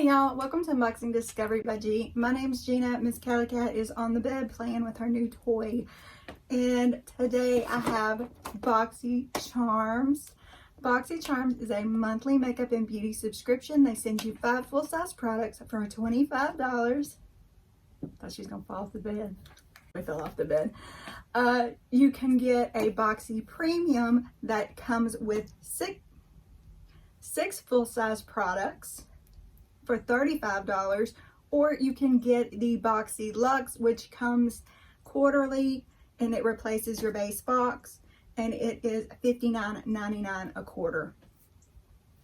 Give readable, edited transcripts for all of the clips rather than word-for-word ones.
Hey y'all, welcome to Unboxing Discovery by G. My name's Gina. Miss Cali Cat is on the bed playing with her new toy. And today I have Boxycharms. Boxycharms is a monthly makeup and beauty subscription. They send you 5 full-size products for $25. Thought she was gonna fall off the bed. I fell off the bed. You can get a Boxy Premium that comes with six full-size products for $35, or you can get the Boxy Luxe, which comes quarterly and it replaces your base box, and it is $59.99 a quarter.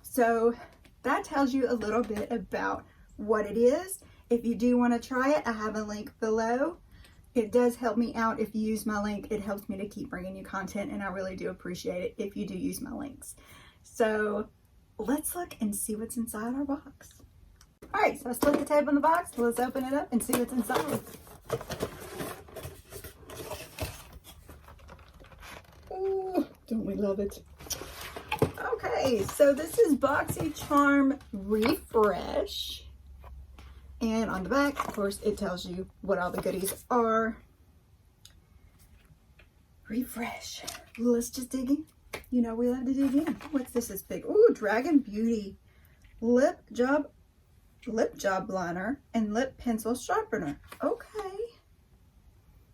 So that tells you a little bit about what it is. If you do want to try it, I have a link below. It does help me out if you use my link. It helps me to keep bringing you content, and I really do appreciate it if you do use my links. So let's look and see what's inside our box. All right, so I split the tape on the box. Let's open it up and see what's inside. Oh, don't we love it? Okay, so this is Boxycharm Refresh. And on the back, of course, it tells you what all the goodies are. Refresh. Let's just dig in. You know we love to dig in. What's this? Is big. Ooh, Dragun Beauty Lip Job Liner and Lip Pencil Sharpener. Okay.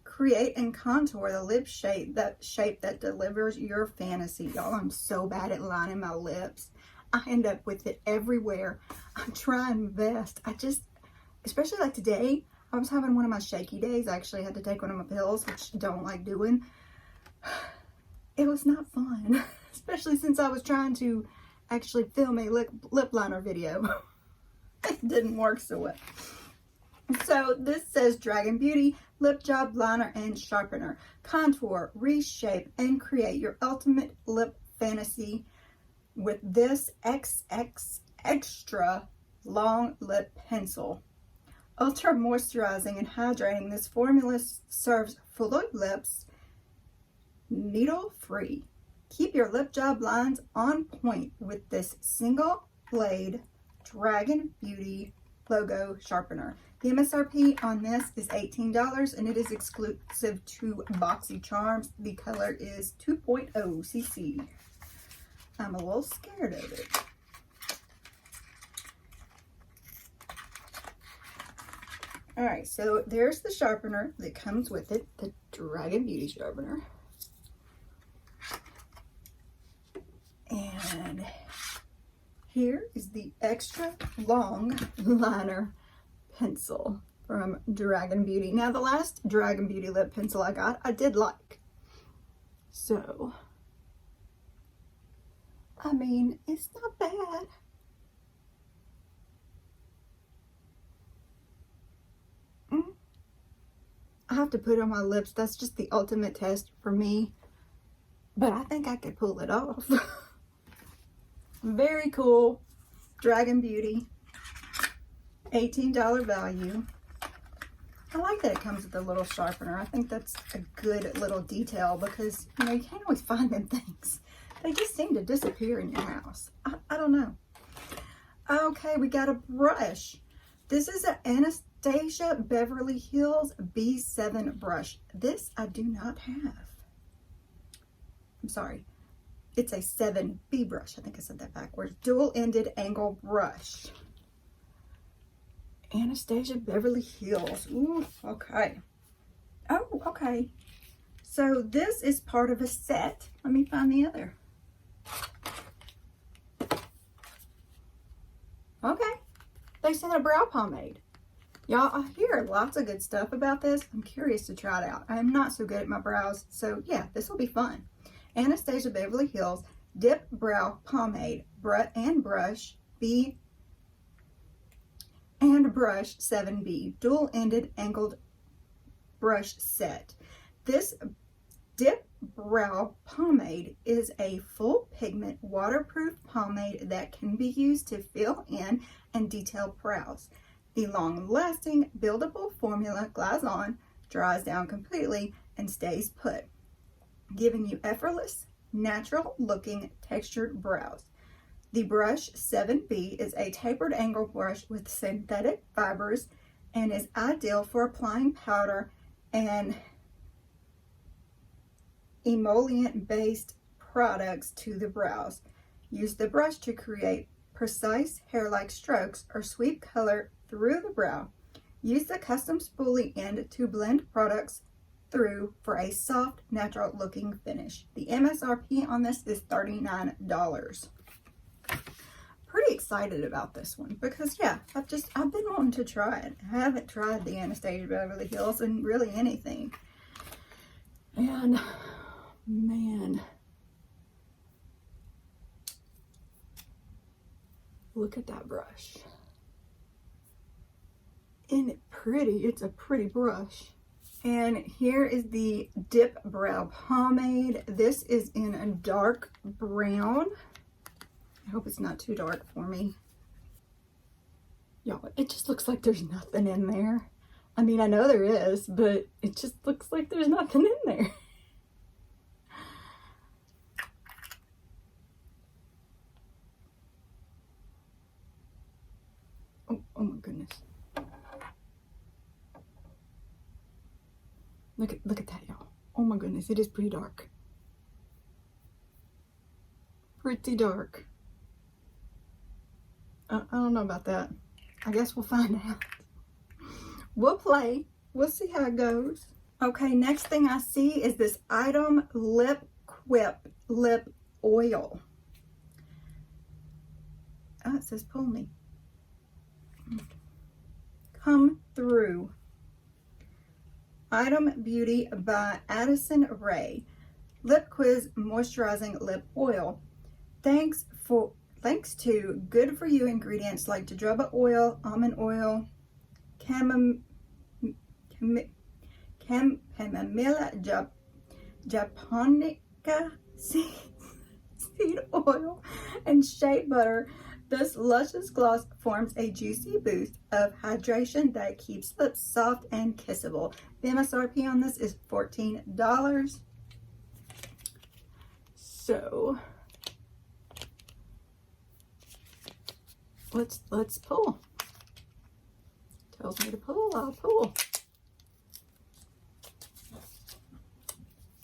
Create and contour the lip shape that delivers your fantasy. Y'all, I'm so bad at lining my lips. I end up with it everywhere. I'm trying my best. Especially like today, I was having one of my shaky days. I actually had to take one of my pills, which I don't like doing. It was not fun, especially since I was trying to actually film a lip liner video. It didn't work so well. So this says Dragun Beauty Lip Job Liner and Sharpener. Contour, reshape, and create your ultimate lip fantasy with this XX Extra Long Lip Pencil. Ultra moisturizing and hydrating, this formula serves full lips, needle free. Keep your lip job lines on point with this single blade Dragun Beauty logo sharpener. The MSRP on this is $18 and it is exclusive to Boxycharms. The color is 2.0 cc. I'm a little scared of it. All right, so there's the sharpener that comes with it, the Dragun Beauty sharpener. And here is the extra long liner pencil from Dragun Beauty. Now, the last Dragun Beauty lip pencil I got, I did like. So, I mean, it's not bad. I have to put it on my lips. That's just the ultimate test for me. But I think I could pull it off. Very cool. Dragun Beauty. $18 value. I like that it comes with a little sharpener. I think that's a good little detail because, you know, you can't always find them things. They just seem to disappear in your house. I don't know. Okay, we got a brush. This is an Anastasia Beverly Hills B7 brush. This I do not have. I'm sorry. It's a 7B brush. I think I said that backwards. Dual-ended angle brush. Anastasia Beverly Hills. Ooh, okay. Oh, okay. So this is part of a set. Let me find the other. Okay. They sent a brow pomade. Y'all, I hear lots of good stuff about this. I'm curious to try it out. I am not so good at my brows, so yeah, this will be fun. Anastasia Beverly Hills Dip Brow Pomade and Brush 7B dual-ended angled brush set. This Dip Brow Pomade is a full pigment waterproof pomade that can be used to fill in and detail brows. The long-lasting buildable formula glides on, dries down completely, and stays put, giving you effortless, natural-looking textured brows. The brush 7B is a tapered angle brush with synthetic fibers and is ideal for applying powder and emollient-based products to the brows. Use the brush to create precise hair-like strokes or sweep color through the brow. Use the custom spoolie end to blend products through for a soft, natural-looking finish. The MSRP on this is $39. Pretty excited about this one because, yeah, I've been wanting to try it. I haven't tried the Anastasia Beverly Hills and really anything. And, man, look at that brush. Isn't it pretty? It's a pretty brush. And here is the Dip Brow Pomade. This is in a dark brown. I hope it's not too dark for me. Y'all, it just looks like there's nothing in there. I mean, I know there is, but it just looks like there's nothing in there. Oh my goodness. Look at that, y'all. Oh my goodness, it is pretty dark. Pretty dark. I don't know about that. I guess we'll find out. We'll play. We'll see how it goes. Okay, next thing I see is this item Quip Lip Oil. Oh, it says pull me. Come Through. Item Beauty by Addison Rae. Lip Quiz Moisturizing Lip Oil. Thanks to good for you ingredients like jojoba oil, almond oil, chamomilla japonica seed oil, and shea butter, this luscious gloss forms a juicy boost of hydration that keeps lips soft and kissable. The MSRP on this is $14. So let's pull. Tells me to pull, I'll pull.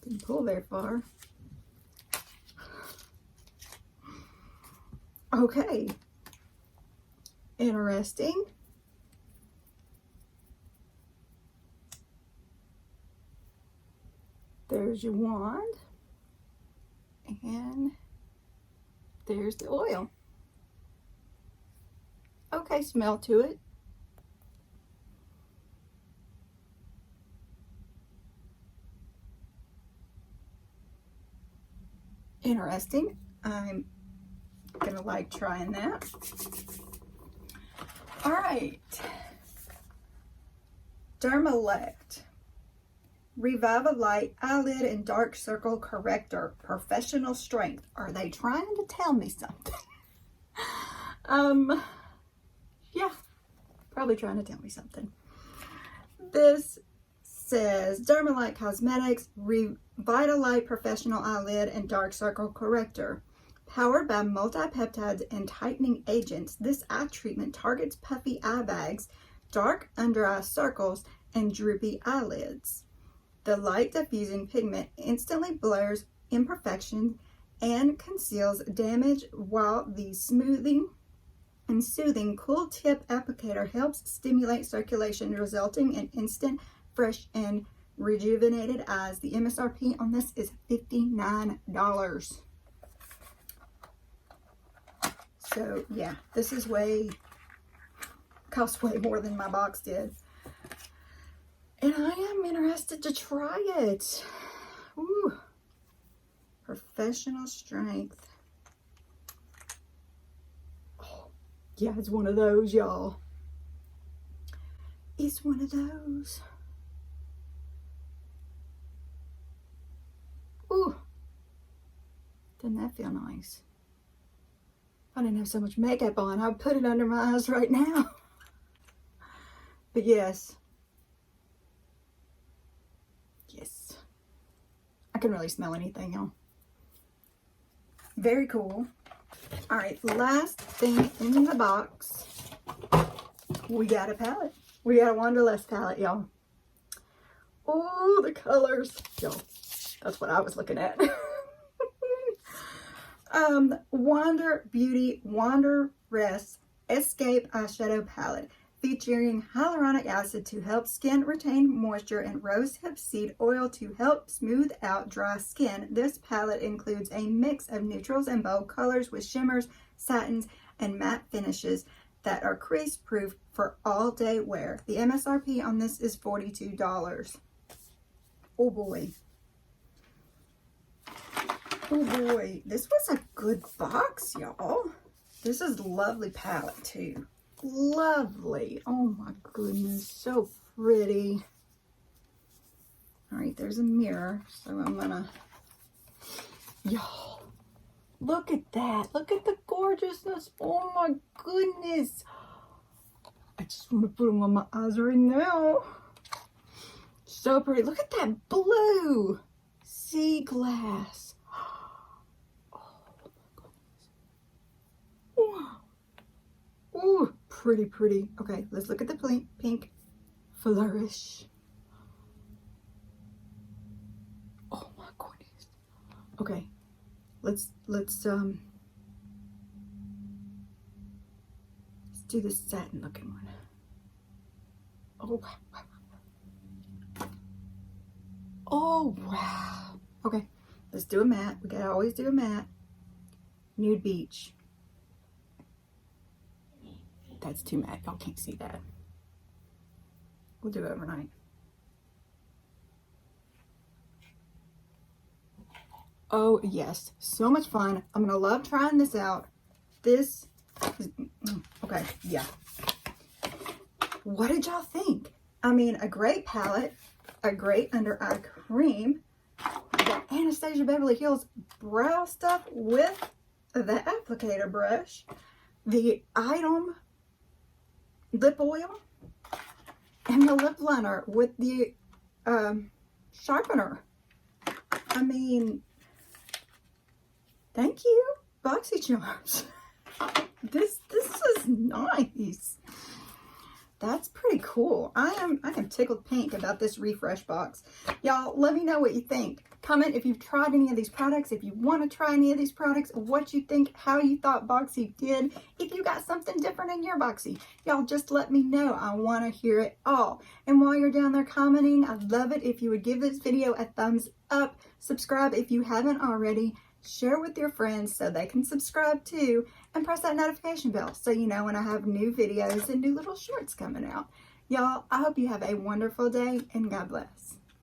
Didn't pull very far. Okay. Interesting. There's your wand. And there's the oil. Okay, smell to it. Interesting. I'm gonna like trying that. All right. DERMELECT Revitalite Eyelid and Dark Circle Corrector, Professional Strength. Are they trying to tell me something? Yeah, probably trying to tell me something. This says DERMELECT Cosmetics Revitalite Professional Eyelid and Dark Circle Corrector. Powered by multi-peptides and tightening agents, this eye treatment targets puffy eye bags, dark under eye circles, and droopy eyelids. The light diffusing pigment instantly blurs imperfections and conceals damage, while the smoothing and soothing cool tip applicator helps stimulate circulation, resulting in instant, fresh, and rejuvenated eyes. The MSRP on this is $59. So yeah, this is costs way more than my box did. And I am interested to try it. Ooh. Professional Strength. Oh, yeah, it's one of those, y'all. It's one of those. Ooh. Doesn't that feel nice? If I didn't have so much makeup on, I would put it under my eyes right now. But yes. Yes. I can really smell anything, y'all. Very cool. All right, last thing in the box, we got a palette. We got a Wanderess palette, y'all. Oh, the colors, y'all. That's what I was looking at. Wander Beauty Wanderess Escape Eyeshadow Palette, featuring hyaluronic acid to help skin retain moisture and rosehip seed oil to help smooth out dry skin. This palette includes a mix of neutrals and bold colors with shimmers, satins, and matte finishes that are crease-proof for all-day wear. The MSRP on this is $42. Oh boy. Oh boy. This was a good box, y'all. This is a lovely palette too. Lovely. Oh my goodness. So pretty. All right, there's a mirror. So I'm gonna, y'all, look at that. Look at the gorgeousness. Oh my goodness. I just want to put them on my eyes right now. So pretty. Look at that blue sea glass. Oh my goodness. Wow. Ooh, pretty, pretty. Okay, let's look at the pink flourish. Oh my goodness. Okay, let's do this satin looking one. Oh wow. Oh wow. Okay, let's do a matte. We gotta always do a matte. Nude Beach. That's too matte. Y'all can't see that. We'll do it overnight. Oh yes, so much fun. I'm gonna love trying this out. This is, okay, yeah. What did y'all think? I mean, a great palette, a great under eye cream, the Anastasia Beverly Hills brow stuff with the applicator brush, the item lip oil, and the lip liner with the sharpener. I mean, thank you, Boxycharms. This is nice. That's pretty cool. I am tickled pink about this refresh box. Y'all, let me know what you think. Comment if you've tried any of these products, if you want to try any of these products, what you think, how you thought Boxy did, if you got something different in your Boxy. Y'all just let me know. I want to hear it all. And while you're down there commenting, I'd love it if you would give this video a thumbs up, subscribe if you haven't already, share with your friends so they can subscribe too, and press that notification bell so you know when I have new videos and new little shorts coming out. Y'all, I hope you have a wonderful day and God bless.